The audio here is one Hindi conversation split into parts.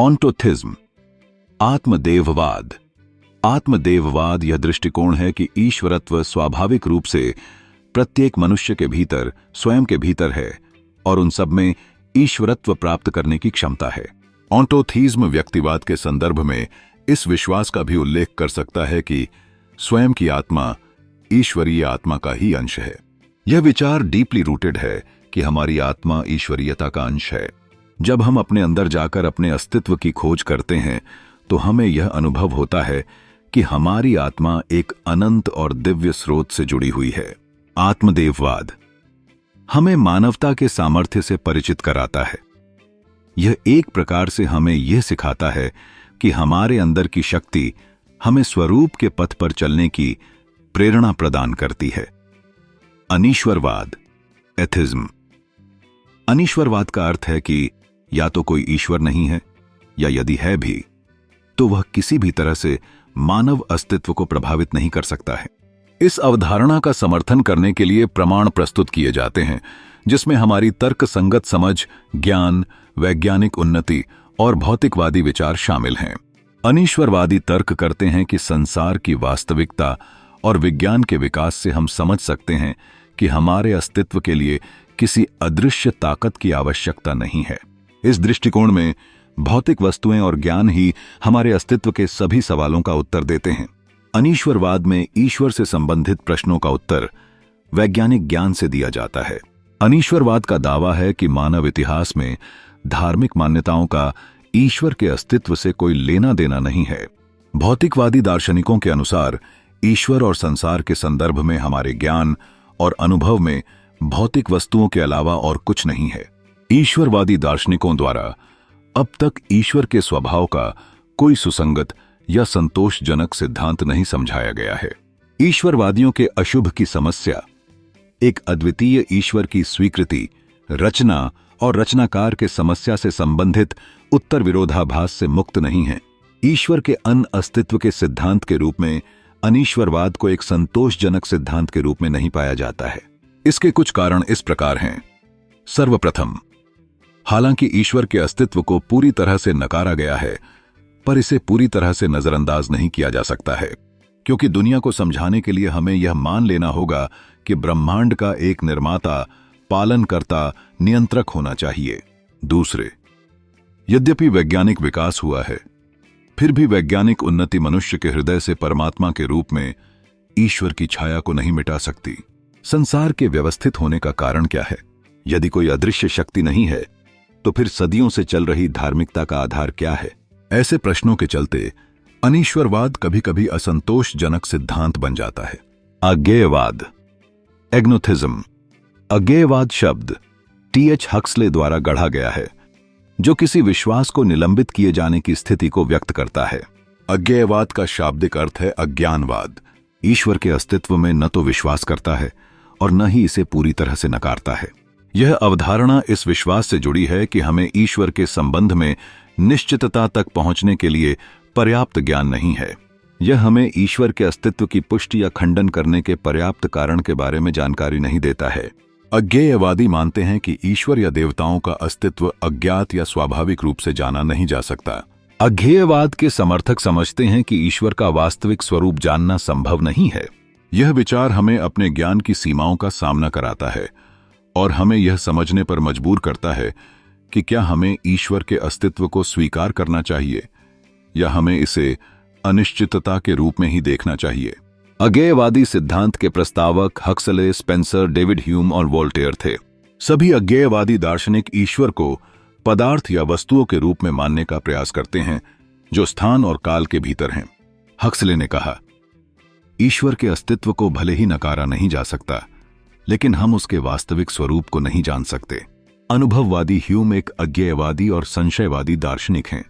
ऑन्टोथिज्म, आत्मदेववाद। आत्मदेववाद यह दृष्टिकोण है कि ईश्वरत्व स्वाभाविक रूप से प्रत्येक मनुष्य के भीतर, स्वयं के भीतर है और उन सब में ईश्वरत्व प्राप्त करने की क्षमता है। ऑन्टोथिज्म व्यक्तिवाद के संदर्भ में इस विश्वास का भी उल्लेख कर सकता है कि स्वयं की आत्मा ईश्वरीय आत्मा का ही अंश है। यह विचार डीपली रूटेड है कि हमारी आत्मा ईश्वरीयता का अंश है। जब हम अपने अंदर जाकर अपने अस्तित्व की खोज करते हैं तो हमें यह अनुभव होता है कि हमारी आत्मा एक अनंत और दिव्य स्रोत से जुड़ी हुई है। आत्मदेववाद हमें मानवता के सामर्थ्य से परिचित कराता है। यह एक प्रकार से हमें यह सिखाता है कि हमारे अंदर की शक्ति हमें स्वरूप के पथ पर चलने की प्रेरणा प्रदान करती है। अनीश्वरवाद, एथिज्म। अनीश्वरवाद का अर्थ है कि या तो कोई ईश्वर नहीं है, या यदि है भी तो वह किसी भी तरह से मानव अस्तित्व को प्रभावित नहीं कर सकता है। इस अवधारणा का समर्थन करने के लिए प्रमाण प्रस्तुत किए जाते हैं, जिसमें हमारी तर्क संगत समझ, ज्ञान, वैज्ञानिक उन्नति और भौतिकवादी विचार शामिल हैं। अनीश्वरवादी तर्क करते हैं कि संसार की वास्तविकता और विज्ञान के विकास से हम समझ सकते हैं कि हमारे अस्तित्व के लिए किसी अदृश्य ताकत की आवश्यकता नहीं है। इस दृष्टिकोण में भौतिक वस्तुएं और ज्ञान ही हमारे अस्तित्व के सभी सवालों का उत्तर देते हैं। अनीश्वरवाद में ईश्वर से संबंधित प्रश्नों का उत्तर वैज्ञानिक ज्ञान से दिया जाता है। अनीश्वरवाद का दावा है कि मानव इतिहास में धार्मिक मान्यताओं का ईश्वर के अस्तित्व से कोई लेना देना नहीं है। भौतिकवादी दार्शनिकों के अनुसार ईश्वर और संसार के संदर्भ में हमारे ज्ञान और अनुभव में भौतिक वस्तुओं के अलावा और कुछ नहीं है। ईश्वरवादी दार्शनिकों द्वारा अब तक ईश्वर के स्वभाव का कोई सुसंगत या संतोषजनक सिद्धांत नहीं समझाया गया है। ईश्वरवादियों के अशुभ की समस्या एक अद्वितीय ईश्वर की स्वीकृति, रचना और रचनाकार के समस्या से संबंधित उत्तर विरोधाभास से मुक्त नहीं है। ईश्वर के अन अस्तित्व के सिद्धांत के रूप में अनीश्वरवाद को एक संतोषजनक सिद्धांत के रूप में नहीं पाया जाता है। इसके कुछ कारण इस प्रकार हैं। सर्वप्रथम, हालांकि ईश्वर के अस्तित्व को पूरी तरह से नकारा गया है, पर इसे पूरी तरह से नजरअंदाज नहीं किया जा सकता है, क्योंकि दुनिया को समझाने के लिए हमें यह मान लेना होगा कि ब्रह्मांड का एक निर्माता, पालनकर्ता, नियंत्रक होना चाहिए। दूसरे, यद्यपि वैज्ञानिक विकास हुआ है, फिर भी वैज्ञानिक उन्नति मनुष्य के हृदय से परमात्मा के रूप में ईश्वर की छाया को नहीं मिटा सकती। संसार के व्यवस्थित होने का कारण क्या है? यदि कोई अदृश्य शक्ति नहीं है, तो फिर सदियों से चल रही धार्मिकता का आधार क्या है? ऐसे प्रश्नों के चलते अनीश्वरवाद कभी कभी असंतोषजनक सिद्धांत बन जाता है। अज्ञेयवाद, एग्नोथिज्म। अज्ञेयवाद शब्द टी.एच. हक्सले द्वारा गढ़ा गया है, जो किसी विश्वास को निलंबित किए जाने की स्थिति को व्यक्त करता है। अज्ञेयवाद का शाब्दिक अर्थ है अज्ञानवाद। ईश्वर के अस्तित्व में न तो विश्वास करता है और न ही इसे पूरी तरह से नकारता है। यह अवधारणा इस विश्वास से जुड़ी है कि हमें ईश्वर के संबंध में निश्चितता तक पहुंचने के लिए पर्याप्त ज्ञान नहीं है। यह हमें ईश्वर के अस्तित्व की पुष्टि या खंडन करने के पर्याप्त कारण के बारे में जानकारी नहीं देता है। अज्ञेयवादी मानते हैं कि ईश्वर या देवताओं का अस्तित्व अज्ञात या स्वाभाविक रूप से जाना नहीं जा सकता। अज्ञेयवाद के समर्थक समझते हैं कि ईश्वर का वास्तविक स्वरूप जानना संभव नहीं है। यह विचार हमें अपने ज्ञान की सीमाओं का सामना कराता है और हमें यह समझने पर मजबूर करता है कि क्या हमें ईश्वर के अस्तित्व को स्वीकार करना चाहिए या हमें इसे अनिश्चितता के रूप में ही देखना चाहिए। अज्ञेयवादी सिद्धांत के प्रस्तावक हक्सले, स्पेंसर, डेविड ह्यूम और वोल्टेयर थे। सभी अज्ञेयवादी दार्शनिक ईश्वर को पदार्थ या वस्तुओं के रूप में मानने का प्रयास करते हैं जो स्थान और काल के भीतर हैं। हक्सले ने कहा, ईश्वर के अस्तित्व को भले ही नकारा नहीं जा सकता, लेकिन हम उसके वास्तविक स्वरूप को नहीं जान सकते। अनुभववादी ह्यूम एक अज्ञेयवादी और संशयवादी दार्शनिक हैं।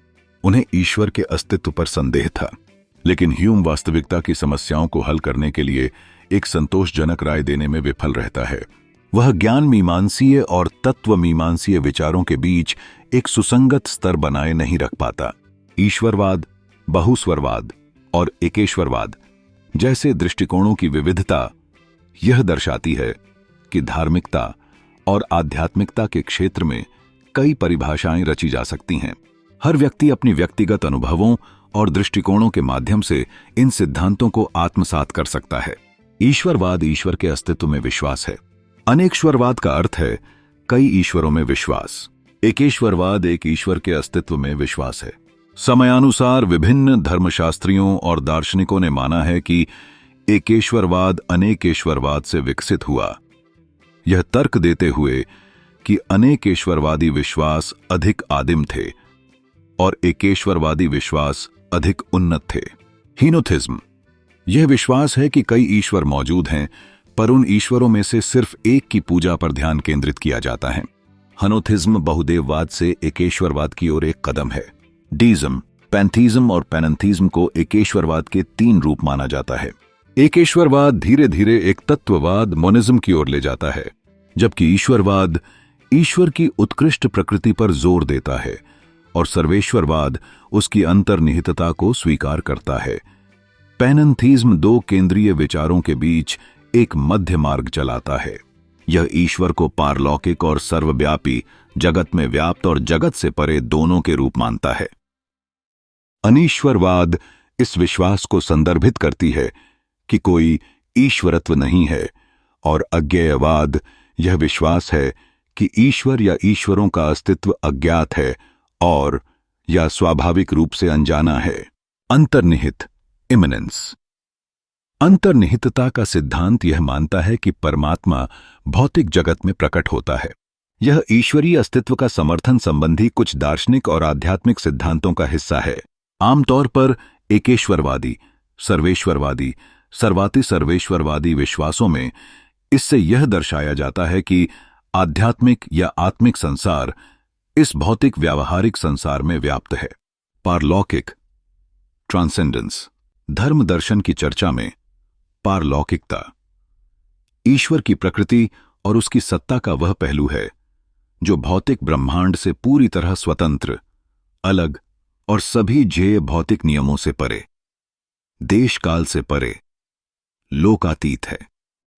उन्हें ईश्वर के अस्तित्व पर संदेह था, लेकिन ह्यूम वास्तविकता की समस्याओं को हल करने के लिए एक संतोषजनक राय देने में विफल रहता है। वह ज्ञान मीमांसीय और तत्व मीमांसीय विचारों के बीच एक सुसंगत स्तर बनाए नहीं रख पाता। ईश्वरवाद, बहुस्वरवाद और एकेश्वरवाद जैसे दृष्टिकोणों की विविधता यह दर्शाती है कि धार्मिकता और आध्यात्मिकता के क्षेत्र में कई परिभाषाएं रची जा सकती हैं। हर व्यक्ति अपनी व्यक्तिगत अनुभवों और दृष्टिकोणों के माध्यम से इन सिद्धांतों को आत्मसात कर सकता है। ईश्वरवाद ईश्वर के अस्तित्व में विश्वास है। अनेकश्वरवाद का अर्थ है कई ईश्वरों में विश्वास। एकेश्वरवाद एक ईश्वर के अस्तित्व में विश्वास है। समयानुसार विभिन्न धर्मशास्त्रियों और दार्शनिकों ने माना है कि एकेश्वरवाद अनेकेश्वरवाद से विकसित हुआ, यह तर्क देते हुए कि अनेकेश्वरवादी विश्वास अधिक आदिम थे और एकेश्वरवादी विश्वास अधिक उन्नत थे। हीनोथिज्म यह विश्वास है कि कई ईश्वर मौजूद हैं, पर उन ईश्वरों में से सिर्फ एक की पूजा पर ध्यान केंद्रित किया जाता है। हनोथिज्म बहुदेववाद से एकेश्वरवाद की ओर एक कदम है। डीज्म, पैंथीज्म और पैनंथीज्म को एकेश्वरवाद के 3 रूप माना जाता है। एकेश्वरवाद धीरे धीरे एक तत्ववाद मोनिज्म की ओर ले जाता है, जबकि ईश्वरवाद ईश्वर की उत्कृष्ट प्रकृति पर जोर देता है और सर्वेश्वरवाद उसकी अंतर्निहितता को स्वीकार करता है। पैनंथीज्म 2 केंद्रीय विचारों के बीच एक मध्य मार्ग चलाता है। यह ईश्वर को पारलौकिक और सर्वव्यापी, जगत में व्याप्त और जगत से परे दोनों के रूप मानता है। अनीश्वरवाद इस विश्वास को संदर्भित करती है कि कोई ईश्वरत्व नहीं है, और अज्ञेयवाद यह विश्वास है कि ईश्वर या ईश्वरों का अस्तित्व अज्ञात है और या स्वाभाविक रूप से अनजाना है। अंतर्निहित, इमिनेंस। अंतर्निहितता का सिद्धांत यह मानता है कि परमात्मा भौतिक जगत में प्रकट होता है। यह ईश्वरीय अस्तित्व का समर्थन संबंधी कुछ दार्शनिक और आध्यात्मिक सिद्धांतों का हिस्सा है। आमतौर पर एकेश्वरवादी, सर्वेश्वरवादी, सर्वाति सर्वेश्वरवादी विश्वासों में इससे यह दर्शाया जाता है कि आध्यात्मिक या आत्मिक संसार इस भौतिक व्यावहारिक संसार में व्याप्त है। पारलौकिक, ट्रांसेंडेंस। धर्म दर्शन की चर्चा में पारलौकिकता ईश्वर की प्रकृति और उसकी सत्ता का वह पहलू है जो भौतिक ब्रह्मांड से पूरी तरह स्वतंत्र, अलग और सभी ज्ञेय भौतिक नियमों से परे, देश काल से परे, लोकातीत है।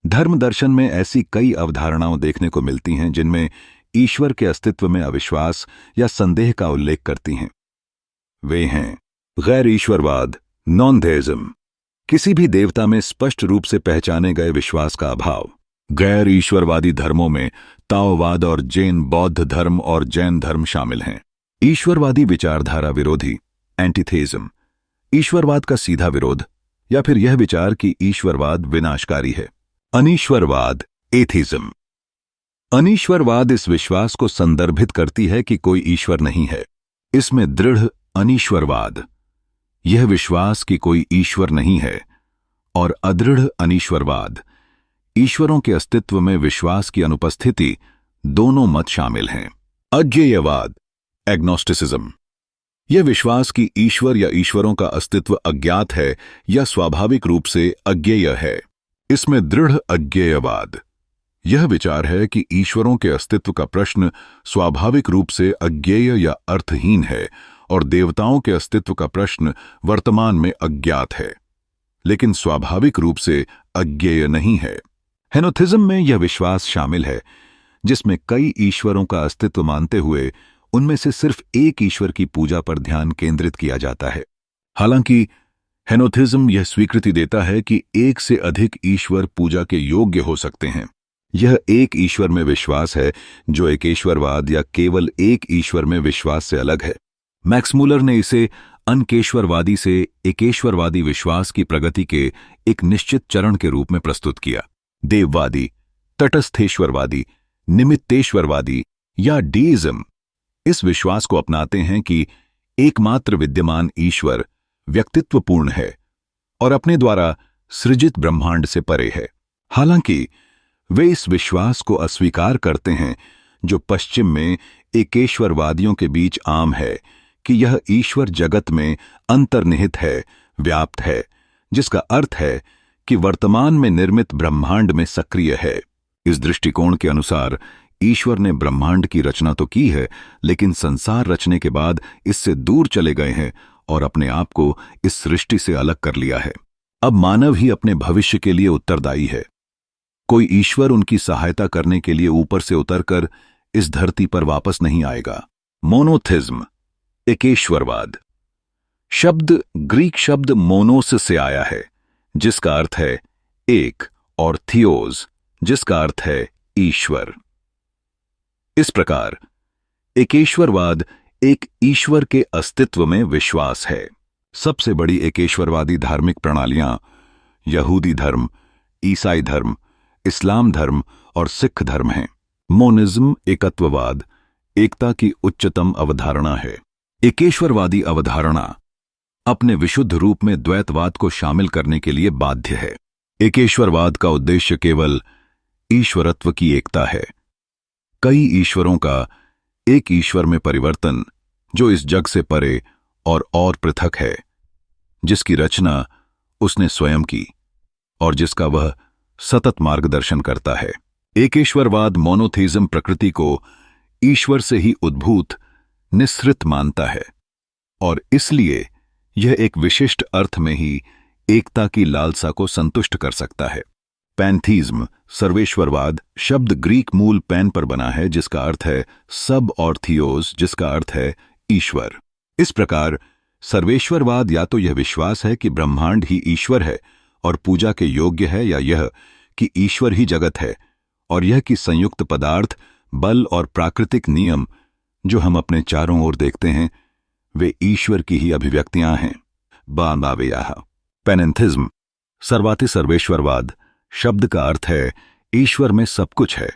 धर्म दर्शन में ऐसी कई अवधारणाओं देखने को मिलती हैं जिनमें ईश्वर के अस्तित्व में अविश्वास या संदेह का उल्लेख करती हैं। वे हैं गैर ईश्वरवाद, नॉन-थेइज्म, किसी भी देवता में स्पष्ट रूप से पहचाने गए विश्वास का अभाव। गैर ईश्वरवादी धर्मों में ताओवाद और जैन बौद्ध धर्म और जैन धर्म शामिल हैं। ईश्वरवादी विचारधारा विरोधी, एंटीथेइज्म, ईश्वरवाद का सीधा विरोध या फिर यह विचार कि ईश्वरवाद विनाशकारी है। अनीश्वरवाद, एथिज्म। अनीश्वरवाद इस विश्वास को संदर्भित करती है कि कोई ईश्वर नहीं है। इसमें दृढ़ अनीश्वरवाद, यह विश्वास कि कोई ईश्वर नहीं है, और अदृढ़ अनीश्वरवाद, ईश्वरों के अस्तित्व में विश्वास की अनुपस्थिति, दोनों मत शामिल हैं। अज्ञेयवाद, एग्नोस्टिसिज्म, यह विश्वास कि ईश्वर या ईश्वरों का अस्तित्व अज्ञात है या स्वाभाविक रूप से अज्ञेय है। इसमें दृढ़ अज्ञेयवाद, यह विचार है कि ईश्वरों के अस्तित्व का प्रश्न स्वाभाविक रूप से अज्ञेय या अर्थहीन है और देवताओं के अस्तित्व का प्रश्न वर्तमान में अज्ञात है, लेकिन स्वाभाविक रूप से अज्ञेय नहीं है। हेनोथिज्म में यह विश्वास शामिल है जिसमें कई ईश्वरों का अस्तित्व मानते हुए उनमें से सिर्फ एक ईश्वर की पूजा पर ध्यान केंद्रित किया जाता है। हालांकि हेनोथिज्म यह स्वीकृति देता है कि एक से अधिक ईश्वर पूजा के योग्य हो सकते हैं। यह एक ईश्वर में विश्वास है जो एकेश्वरवाद या केवल एक ईश्वर में विश्वास से अलग है। मैक्स मूलर ने इसे अनकेश्वरवादी से एकेश्वरवादी विश्वास की प्रगति के एक निश्चित चरण के रूप में प्रस्तुत किया। देववादी, तटस्थेश्वरवादी, निमित्तेश्वरवादी या डीइज्म इस विश्वास को अपनाते हैं कि एकमात्र विद्यमान ईश्वर व्यक्तित्वपूर्ण है और अपने द्वारा सृजित ब्रह्मांड से परे है। हालांकि वे इस विश्वास को अस्वीकार करते हैं जो पश्चिम में एकेश्वरवादियों के बीच आम है कि यह ईश्वर जगत में अंतर्निहित है, व्याप्त है, जिसका अर्थ है कि वर्तमान में निर्मित ब्रह्मांड में सक्रिय है। इस दृष्टिकोण के अनुसार ईश्वर ने ब्रह्मांड की रचना तो की है, लेकिन संसार रचने के बाद इससे दूर चले गए हैं और अपने आप को इस सृष्टि से अलग कर लिया है। अब मानव ही अपने भविष्य के लिए उत्तरदायी है। कोई ईश्वर उनकी सहायता करने के लिए ऊपर से उतरकर इस धरती पर वापस नहीं आएगा। मोनोथिज्म, एकेश्वरवाद शब्द ग्रीक शब्द मोनोस से आया है, जिसका अर्थ है एक, और थियोस, जिसका अर्थ है ईश्वर। इस प्रकार एकेश्वरवाद एक ईश्वर के अस्तित्व में विश्वास है। सबसे बड़ी एकेश्वरवादी धार्मिक प्रणालियां यहूदी धर्म, ईसाई धर्म, इस्लाम धर्म और सिख धर्म हैं। मोनिज्म एकत्ववाद एकता की उच्चतम अवधारणा है। एकेश्वरवादी अवधारणा अपने विशुद्ध रूप में द्वैतवाद को शामिल करने के लिए बाध्य है। एकेश्वरवाद का उद्देश्य केवल ईश्वरत्व की एकता है। कई ईश्वरों का एक ईश्वर में परिवर्तन, जो इस जग से परे और पृथक है, जिसकी रचना उसने स्वयं की और जिसका वह सतत मार्गदर्शन करता है। एकेश्वरवाद मोनोथीज्म प्रकृति को ईश्वर से ही उद्भूत निःसृत मानता है और इसलिए यह एक विशिष्ट अर्थ में ही एकता की लालसा को संतुष्ट कर सकता है। पैंथीज्म सर्वेश्वरवाद शब्द ग्रीक मूल पैन पर बना है, जिसका अर्थ है सब, और थियोस, जिसका अर्थ है ईश्वर। इस प्रकार सर्वेश्वरवाद या तो यह विश्वास है कि ब्रह्मांड ही ईश्वर है और पूजा के योग्य है, या यह कि ईश्वर ही जगत है और यह कि संयुक्त पदार्थ, बल और प्राकृतिक नियम जो हम अपने चारों ओर देखते हैं वे ईश्वर की ही अभिव्यक्तियां हैं। बांबावेयाह पैनेंथिज्म सर्वाति सर्वेश्वरवाद शब्द का अर्थ है ईश्वर में सब कुछ है।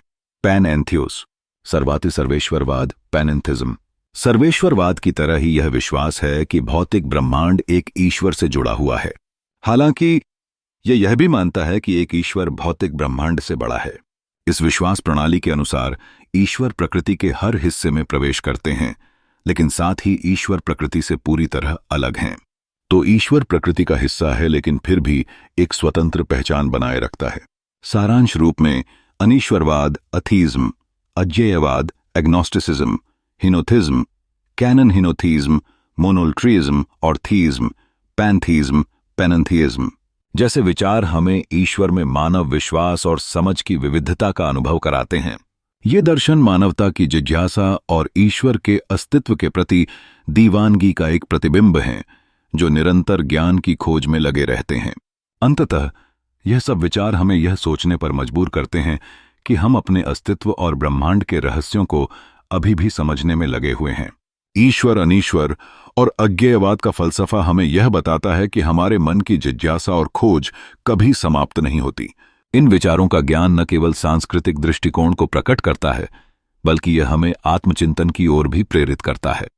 पैनएंथियोस सर्वाति सर्वेश्वरवाद पैनेंथिज्म सर्वेश्वरवाद की तरह ही यह विश्वास है कि भौतिक ब्रह्मांड एक ईश्वर से जुड़ा हुआ है, हालांकि यह भी मानता है कि एक ईश्वर भौतिक ब्रह्मांड से बड़ा है। इस विश्वास प्रणाली के अनुसार ईश्वर प्रकृति के हर हिस्से में प्रवेश करते हैं, लेकिन साथ ही ईश्वर प्रकृति से पूरी तरह अलग हैं। तो ईश्वर प्रकृति का हिस्सा है, लेकिन फिर भी एक स्वतंत्र पहचान बनाए रखता है। सारांश रूप में अनीश्वरवाद, अथीज्म, अज्ञेयवाद, एग्नोस्टिसिज्म, हिनोथिज्म, कैनन हिनोथीज्म, मोनोल्ट्रिज्म और थीज्म, पैंथीज्म, पेनंथिज्म जैसे विचार हमें ईश्वर में मानव विश्वास और समझ की विविधता का अनुभव कराते हैं। ये दर्शन मानवता की जिज्ञासा और ईश्वर के अस्तित्व के प्रति दीवानगी का एक प्रतिबिंब है, जो निरंतर ज्ञान की खोज में लगे रहते हैं। अंततः यह सब विचार हमें यह सोचने पर मजबूर करते हैं कि हम अपने अस्तित्व और ब्रह्मांड के रहस्यों को अभी भी समझने में लगे हुए हैं। ईश्वर, अनीश्वर और अज्ञेयवाद का फलसफा हमें यह बताता है कि हमारे मन की जिज्ञासा और खोज कभी समाप्त नहीं होती। इन विचारों का ज्ञान न केवल सांस्कृतिक दृष्टिकोण को प्रकट करता है, बल्कि यह हमें आत्मचिंतन की ओर भी प्रेरित करता है।